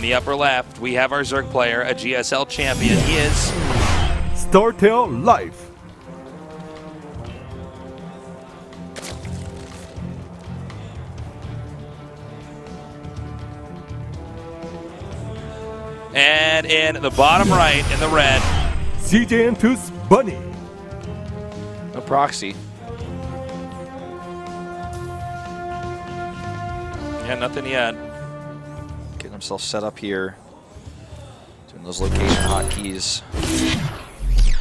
the upper left, we have our Zerg player, a GSL champion. He is StarTale Life. And in the bottom right, in the red, CJ Entus Bunny. No proxy. Yeah, nothing yet. Getting himself set up here. Doing those location hotkeys.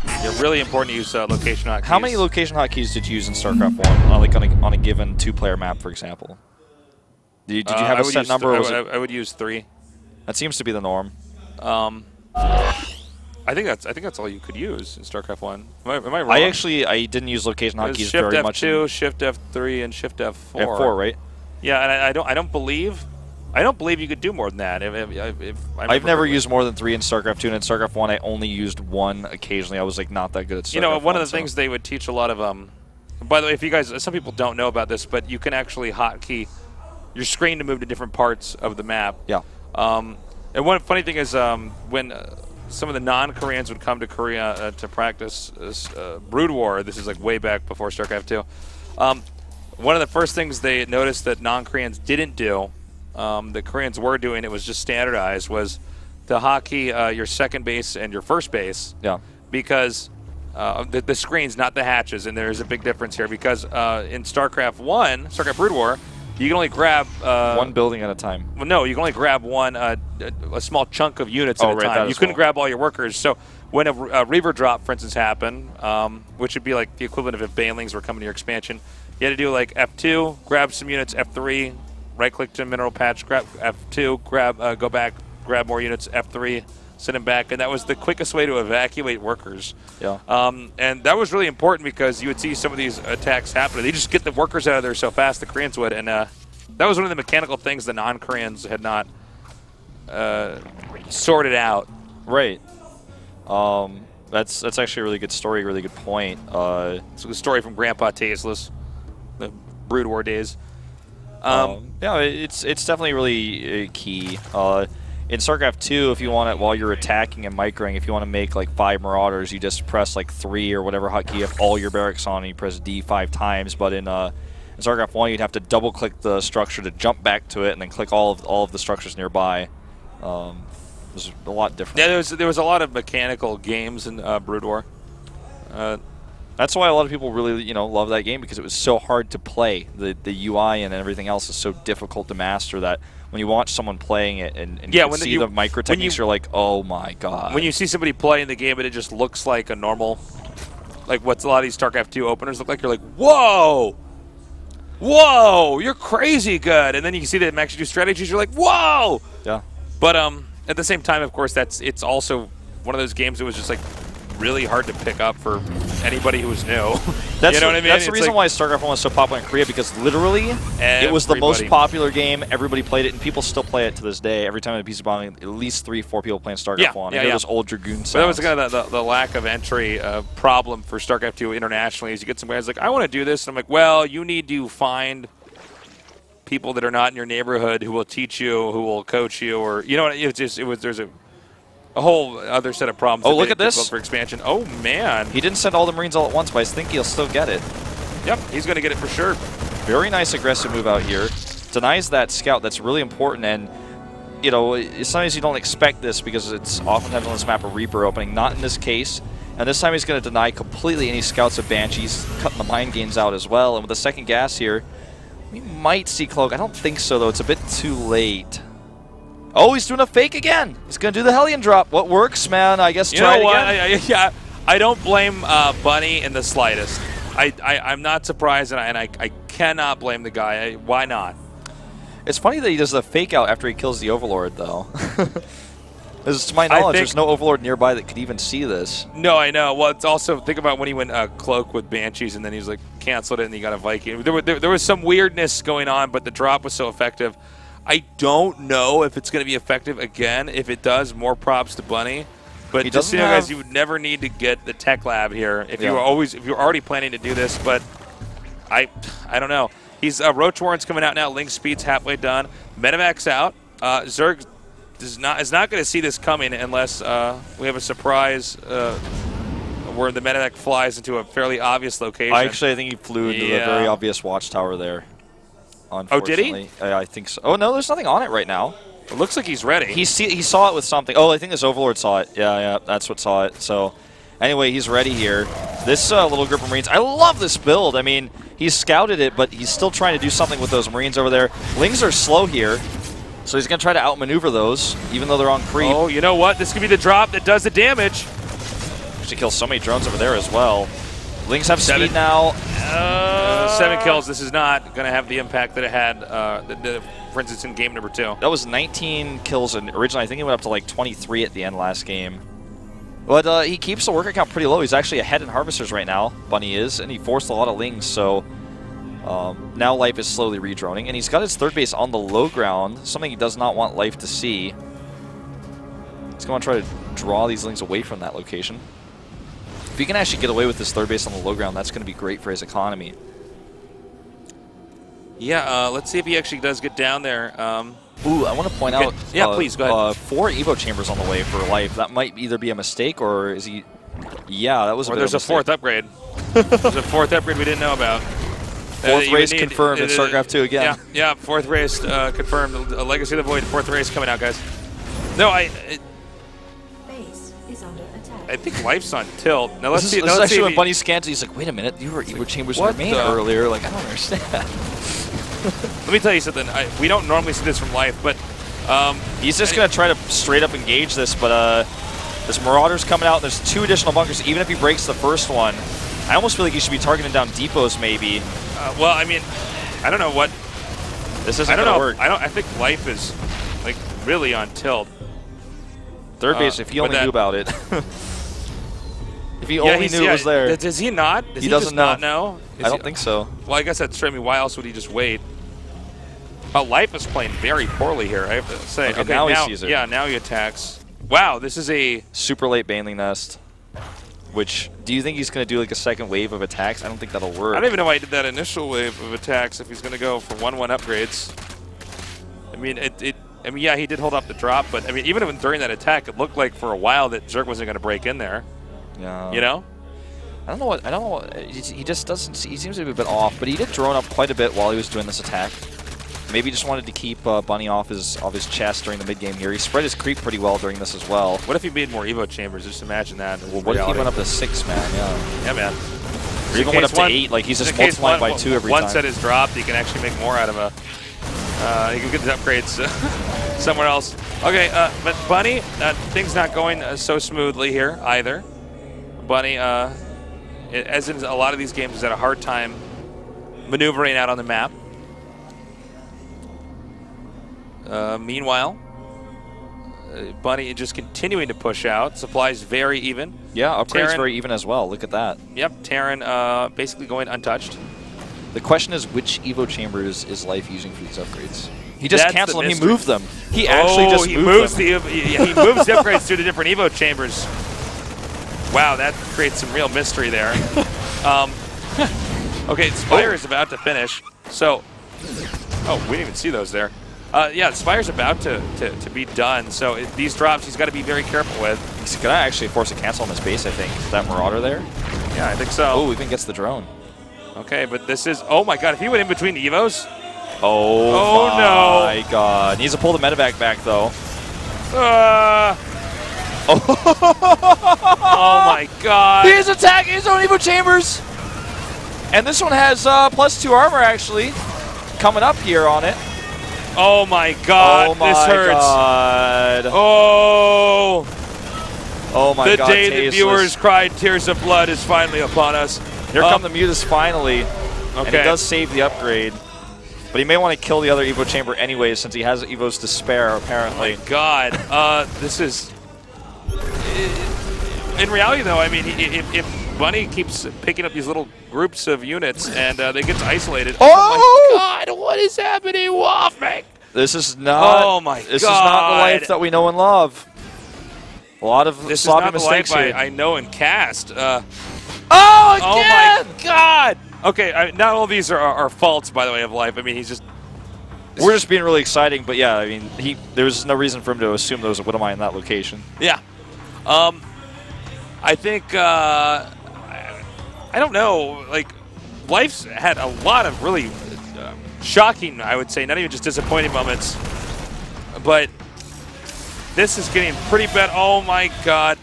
Yeah, really important to use location hotkeys. How many location hotkeys did you use in StarCraft 1, like on a given two-player map, for example? Did you have a set number? I would use 3. That seems to be the norm. I think that's all you could use in StarCraft 1. Am I wrong? I didn't use location hotkeys very much. Shift F2, Shift F3, and Shift F4. F4, right? Yeah, and I don't believe you could do more than that. I've never used more than 3 in StarCraft 2, and in StarCraft 1 I only used 1 occasionally. I was like not that good at StarCraft. You know, one of the things they would teach a lot of by the way, if you guys, some people don't know about this, but you can actually hotkey your screen to move to different parts of the map. Yeah. And one funny thing is when some of the non-Koreans would come to Korea to practice Brood War, this is like way back before StarCraft 2, one of the first things they noticed that non-Koreans didn't do, the Koreans were doing, it was just standardized, was to hotkey your second base and your first base. Yeah. Because the screens, not the hatches, and there's a big difference here because in StarCraft 1, StarCraft Brood War, you can only grab one building at a time. Well, no, you can only grab one a small chunk of units at a time. You couldn't grab all your workers. So when a Reaver drop, for instance, happened, which would be like the equivalent of if Banelings were coming to your expansion, you had to do like F2, grab some units, F3, right-click to mineral patch, grab F2, go back, grab more units, F3, send them back, and that was the quickest way to evacuate workers. Yeah. And that was really important because you would see some of these attacks happen. They just get the workers out of there so fast, the Koreans would, and that was one of the mechanical things the non-Koreans had not sorted out. Right. That's actually a really good story, really good point. It's a story from Grandpa Tasteless, the Brood War days. Yeah, it's definitely really key. In StarCraft 2, if you want it while you're attacking and microing, if you want to make like 5 Marauders, you just press like 3 or whatever hotkey you have all your barracks on, and you press D 5 times. But in StarCraft 1, you'd have to double-click the structure to jump back to it, and then click all of the structures nearby. It was a lot different. Yeah, there was a lot of mechanical games in Brood War. That's why a lot of people really love that game, because it was so hard to play. The UI and everything else is so difficult to master that when you watch someone playing it and you can see the micro techniques, you're like, oh my god. When you see somebody play in the game and it just looks like a normal, like what a lot of these StarCraft 2 openers look like, you're like, whoa! Whoa! You're crazy good! And then you can see them actually do strategies, you're like, whoa! Yeah. But at the same time, of course, it's also one of those games that was just like really hard to pick up for anybody who was new. That's, you know what I mean? That's the reason why StarCraft 1 was so popular in Korea, because literally it was the most popular game. Everybody played it, and people still play it to this day. Every time a piece of bombing, at least 3-4 people playing StarCraft 1. I hear those old Dragoon sounds. But that was kind of the lack of entry problem for StarCraft 2 internationally. Is you get some guys like, I want to do this, and I'm like, well, you need to find people that are not in your neighborhood who will teach you, who will coach you, or there's a whole other set of problems. Oh, look at this. For expansion. Oh, man. He didn't send all the Marines all at once, but I think he'll still get it. Yep, he's going to get it for sure. Very nice aggressive move out here. Denies that scout. That's really important. And, sometimes you don't expect this because it's oftentimes on this map a Reaper opening. Not in this case. And this time he's going to deny completely any scouts of Banshees, cutting the mind gains out as well. And with the second gas here, we might see Cloak. I don't think so, though. It's a bit too late. Oh, he's doing a fake again. He's going to do the Hellion drop. What works, man? I guess try it again. I don't blame Bunny in the slightest. I'm not surprised, and I cannot blame the guy. Why not? It's funny that he does the fake out after he kills the Overlord, though. Because to my knowledge, there's no Overlord nearby that could even see this. No, I know. Well, it's also, think about when he went Cloak with Banshees, and then he was like, canceled it, and he got a Viking. There was some weirdness going on, but the drop was so effective. I don't know if it's going to be effective again. If it does, more props to Bunny. But just so you know, guys, you would never need to get the tech lab here if you're already planning to do this. But I don't know. He's Roach Warren's coming out now. Link speed's halfway done. Medevac's out. Zerg is not going to see this coming unless we have a surprise where the medevac flies into a fairly obvious location. I think he flew into the very obvious watchtower there. Oh, did he? I think so. Oh, no, there's nothing on it right now. It looks like he's ready. He saw it with something. Oh, I think this Overlord saw it. Yeah, that's what saw it. So, anyway, he's ready here. This little group of Marines, I love this build. I mean, he's scouted it, but he's still trying to do something with those Marines over there. Lings are slow here, so he's going to try to outmaneuver those, even though they're on creep. Oh, you know what? This could be the drop that does the damage. Actually kills so many drones over there as well. Lings have speed now. 7 kills. This is not going to have the impact that it had, for instance, in game number 2. That was 19 kills, and originally I think he went up to like 23 at the end last game. But he keeps the worker count pretty low. He's actually ahead in Harvesters right now, Bunny is, and he forced a lot of Lings, so now Life is slowly redroning. And he's got his third base on the low ground, something he does not want Life to see. He's going to try to draw these Lings away from that location. If he can actually get away with this third base on the low ground, that's going to be great for his economy. Yeah, let's see if he actually does get down there. Ooh, I want to point out. Yeah, please, go ahead. 4 Evo chambers on the way for Life. That might either be a mistake or is he. Yeah, that was a bit there's of a fourth upgrade. There's a 4th upgrade we didn't know about. 4th race confirmed in StarCraft II again. Yeah, 4th race confirmed. A Legacy of the Void, 4th race coming out, guys. No, I think Life's on tilt. Now let's see. This is actually when Bunny scans. He's like, "Wait a minute, you were Evo chambers in your main earlier." Like, I don't understand. Let me tell you something. We don't normally see this from Life, but he's just gonna try to straight up engage this. But this Marauder's coming out. And there's 2 additional bunkers. Even if he breaks the first one, I almost feel like he should be targeting down depots, maybe. Well, I mean, I don't know what. This isn't gonna work. I think Life is like really on tilt. Third base, if he only knew about it. If he only knew it was there. Does he not? Does he doesn't not know? I don't think so. Well, I guess that's true. I mean, why else would he just wait? Life is playing very poorly here, I have to say. Okay, now he sees it. Yeah, now he attacks. Wow, this is a super late Baneling Nest. Which, do you think he's going to do like a second wave of attacks? I don't think that'll work. I don't even know why he did that initial wave of attacks if he's going to go for 1-1 upgrades. I mean, yeah, he did hold up the drop, but I mean, even during that attack, it looked like for a while that Zerg wasn't going to break in there. Yeah. You know? I don't know what. He just doesn't. He seems to be a bit off, but he did drone up quite a bit while he was doing this attack. Maybe he just wanted to keep Bunny off his chest during the mid game here. He spread his creep pretty well during this as well. What if he made more Evo chambers? Just imagine that. Well, what if he went up to 6, man? Yeah. Yeah, man. Or even went up to 8. Like he's just multiplying by 2 every time. Once set is dropped, he can actually make more out of a. He can get his upgrades somewhere else. Okay, but Bunny, things not going so smoothly here either. Bunny, as in a lot of these games, has had a hard time maneuvering out on the map. Meanwhile, Bunny just continuing to push out. Supplies very even. Yeah, upgrades very even as well. Look at that. Yep, Terran basically going untouched. The question is, which Evo chambers is Life using for these upgrades? He just canceled them. He moved them. He actually just moved them. He moves the upgrades to the different Evo chambers. Wow, that creates some real mystery there. Okay, Spire is about to finish. So, oh, we didn't even see those there. Yeah, Spire's about to be done. So these drops, he's got to be very careful with. He's gonna actually force a cancel on his base, I think. Is that Marauder there? Yeah, I think so. Oh, even gets the drone. Okay, but this is, oh my god, if he went in between the Evos. Oh my god. Needs to pull the medevac back, though. Oh my god. He's attacking his own Evo chambers. And this one has +2 armor, actually, coming up here on it. Oh my god, this hurts. God. Oh my god. The day the viewers cried tears of blood is finally upon us. Here come the Mutas finally. Okay. And he does save the upgrade. But he may want to kill the other Evo chamber anyways, since he has Evos to spare, apparently. Oh my god. This is... In reality, though, I mean, if Bunny keeps picking up these little groups of units and they get isolated... Oh my god, what is happening? Waffing! This is not... Oh my god. This is not the Life that we know and love. A lot of this sloppy is not mistakes the Life here. I know and cast. Oh, again! Oh my god! Okay, not all of these are faults, by the way, of Life. I mean, he's just... we're just being really exciting. But yeah, I mean, there was no reason for him to assume there was a Widowmine in that location. Yeah. I think, I don't know, like, Life's had a lot of really shocking, I would say, not even just disappointing moments, but this is getting pretty bad. Oh my God.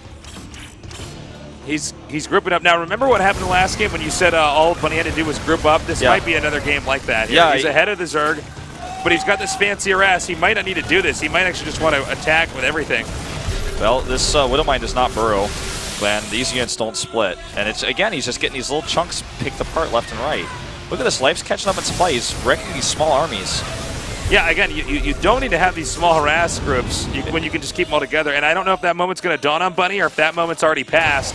He's grouping up. Now, remember what happened last game when you said all Bunny had to do was group up? This might be another game like that. Yeah, he's ahead of the Zerg, but he's got this fancy ass. He might not need to do this. He might actually just want to attack with everything. Well, this Widowmine does not burrow, and these units don't split. And it's again, he's just getting these little chunks picked apart left and right. Look at this, Life's catching up in supply. He's wrecking these small armies. Yeah, again, you don't need to have these small harass groups when you can just keep them all together. And I don't know if that moment's going to dawn on Bunny or if that moment's already passed.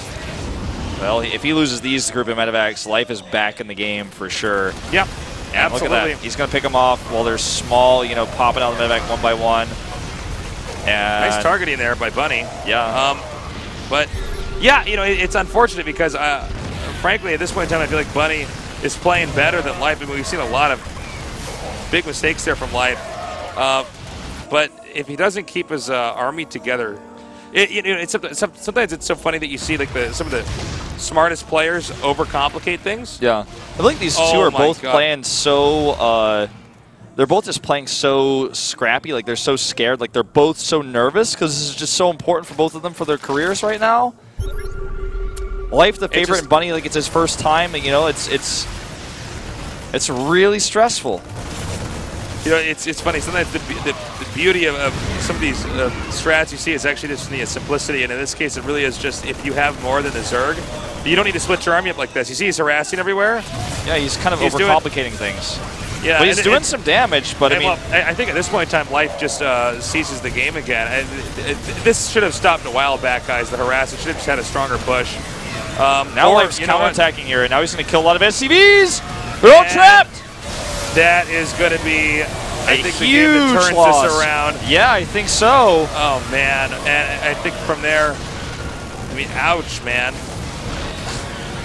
Well, if he loses these group of medevacs, Life is back in the game for sure. Yeah, and absolutely. Look at that. He's going to pick them off while they're small, you know, popping out the medevac one by one. And nice targeting there by Bunny. Yeah. But, yeah, you know, it's unfortunate because, frankly, at this point in time, I feel like Bunny is playing better than Life. I mean, we've seen a lot of big mistakes there from Life. But if he doesn't keep his army together, sometimes it's so funny that you see like some of the smartest players overcomplicate things. Yeah, I think these two are both playing so. They're both just playing so scrappy. Like they're so scared. Like they're both so nervous because this is just so important for both of them for their careers right now. Life, the favorite, and Bunny, like it's his first time. And, you know, it's really stressful. You know, it's funny. Sometimes the beauty of some of these strats you see is actually just the simplicity, and in this case, it really is just if you have more than the Zerg, you don't need to split your army up like this. You see he's harassing everywhere. Yeah, he's kind of overcomplicating things. Yeah, but he's doing some damage. But I mean, well, I think at this point in time, Life just seizes the game again. This should have stopped a while back, guys. The harass. It should have just had a stronger push. Now Life's counterattacking here, and now he's going to kill a lot of SCVs. They're all trapped. That is going to be, I think, the huge game that turns loss. This around. Yeah, I think so. Oh, man. And I think from there, I mean, ouch, man.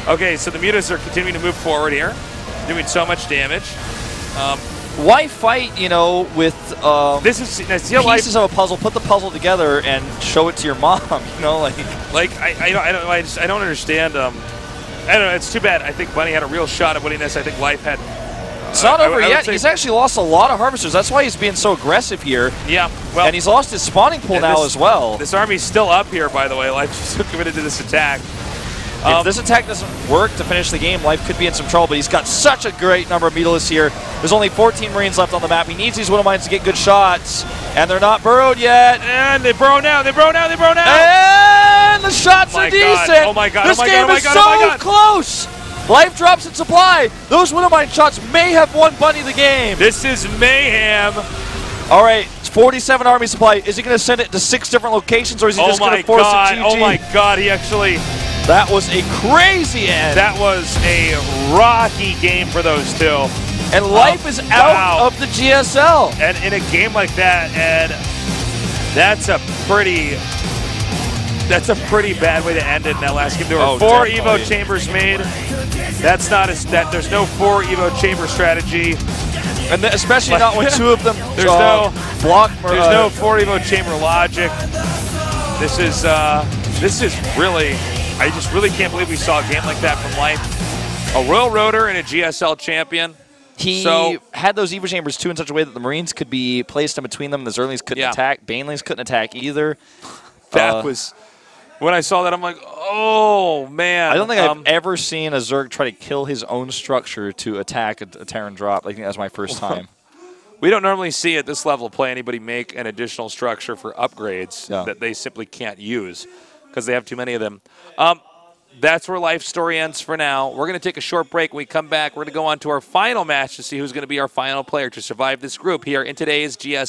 Okay, so the Mutas are continuing to move forward here, doing so much damage. Why fight, you know, with this is pieces of a puzzle, put the puzzle together and show it to your mom, you know, like I don't understand. I don't know, it's too bad. I think Bunny had a real shot at winning this. I think Life had It's not over yet. He's actually lost a lot of harvesters. That's why he's being so aggressive here. Yeah, well, and he's lost his spawning pool now as well. This army's still up here, by the way. Life is still committed to this attack. If this attack doesn't work to finish the game, Life could be in some trouble, but he's got such a great number of Mutalists here. There's only 14 Marines left on the map. He needs these Widowmines to get good shots, and they're not burrowed yet. And they burrow now, they burrow now, they burrow now! And the shots are decent! Oh my God, this game is so close! Life drops in supply. Those Widowmine shots may have won Bunny the game. This is mayhem. All right, it's 47 army supply. Is he going to send it to 6 different locations, or is he just going to force a GG? Oh my God, he actually... That was a crazy end. That was a rocky game for those two. And Life is out of the GSL. And in a game like that, and that's a pretty bad way to end it in that last game. There were 4 Evo chambers made. That's not there's no 4 Evo chamber strategy. And especially not when 2 of them there's no 4 Evo chamber logic. This is really, I just really can't believe we saw a game like that from Life. A Royal Rotor and a GSL champion. He had those Evo chambers too in such a way that the Marines could be placed in between them. The Zerglings couldn't attack. Banelings couldn't attack either. That was, when I saw that, I'm like, oh, man. I don't think I've ever seen a Zerg try to kill his own structure to attack a Terran drop. I think that was my first time. We don't normally see at this level play anybody make an additional structure for upgrades that they simply can't use because they have too many of them. That's where Life's story ends for now. We're going to take a short break. When we come back, we're going to go on to our final match to see who's going to be our final player to survive this group here in today's GS.